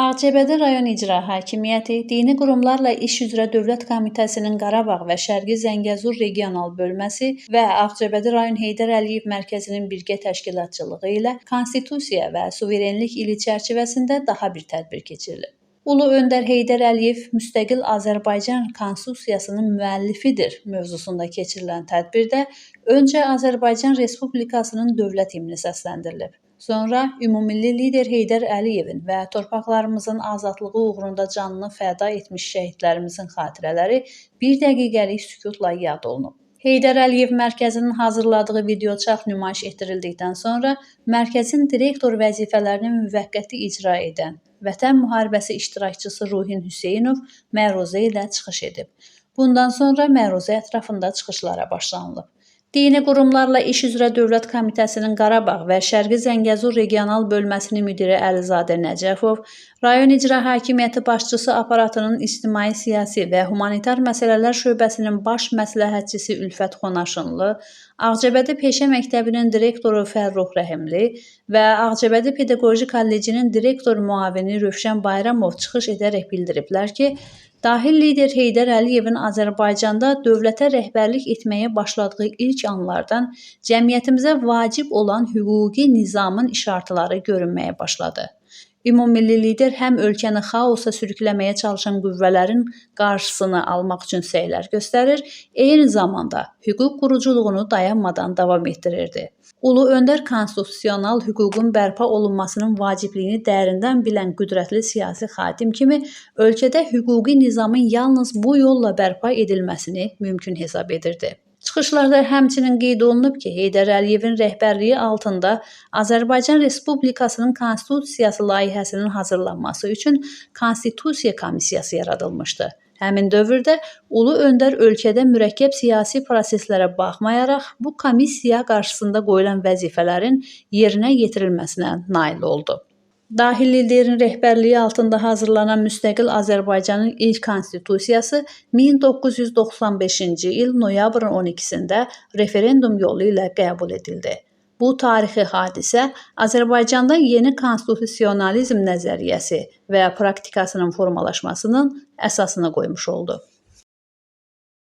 Ağcabədi rayon İcra Hakimiyyəti Dini Qurumlarla İş üzrə Dövlət Komitəsinin Qarabağ və Şərqi Zəngəzur regional bölməsi və Ağcabədi rayon Heydər Əliyev mərkəzinin birgə təşkilatçılığı ilə Konstitusiya və suverenlik ili çərçivəsində daha bir tədbir keçirilib. Ulu Öndər Heydər Əliyev müstəqil Azərbaycan Konstitusiyasının müəllifidir mövzusunda keçirilən tədbirdə öncə Azərbaycan Respublikasının dövlət himni səsləndirilib. Sonra ümummilli lider Heydər Əliyevin və torpaqlarımızın azadlığı uğrunda canını fəda etmiş şəhidlərimizin xatirələri bir dəqiqəlik sükutla yad olunub. Heydər Əliyev mərkəzinin hazırladığı videoçarx nümayiş etdirildikdən sonra mərkəzin direktor vəzifələrini müvəqqəti icra edən Vətən müharibəsi iştirakçısı Ruhin Hüseynov məruzə ilə çıxış edib. Bundan sonra məruzə ətrafında çıxışlara başlanılıb. Dini Qurumlarla İş üzrə Dövlət Komitəsinin Qarabağ və Şərqi Zəngəzur regional bölməsinin müdiri Əlizadə Nəcəfov, rayon İcra Hakimiyyəti başçısı aparatının ictimai-siyasi və humanitar məsələlər şöbəsinin baş məsləhətçisi Ülfət Xonaşınlı, Ağcabədi Peşə Məktəbinin direktoru Fərrux Rəhimli və Ağcabədi Pedaqoji Kollecinin direktor müavini Rövşən Bayramov çıxış edərək bildiriblər ki, dahi lider Heydər Əliyevin Azərbaycanda dövlətə rəhbərlik etməyə başladığı ilk anlardan cəmiyyətimizə vacib olan hüquqi nizamın işartıları görünməyə başladı. Ümummilli lider həm ölkəni xaosa sürükləməyə çalışan qüvvələrin qarşısını almaq üçün səylər göstərir, eyni zamanda hüquq quruculuğunu dayanmadan davam etdirirdi. Ulu Öndər konstitusional hüququn bərpa olunmasının vacibliyini dərindən bilən qüdrətli siyasi xadim kimi ölkədə hüquqi nizamın yalnız bu yolla bərpa edilməsini mümkün hesab edirdi. Çıxışlarda həmçinin qeyd olunub ki, Heydər Əliyevin rəhbərliyi altında Azərbaycan Respublikasının Konstitusiyası layihəsinin hazırlanması üçün Konstitusiya Komissiyası yaradılmışdı. Həmin dövrdə Ulu Öndər ölkədə mürəkkəb siyasi proseslərə baxmayaraq bu komissiya qarşısında qoyulan vəzifələrin yerinə yetirilməsinə nail oldu. Dahi liderin rəhbərliyi altında hazırlanan müstəqil Azərbaycanın ilk konstitusiyası 1995-ci il noyabrın 12-sində referendum yolu ilə qəbul edildi. Bu tarixi hadisə Azərbaycanda yeni konstitusionalizm nəzəriyyəsi və praktikasının formalaşmasının əsasını qoymuş oldu.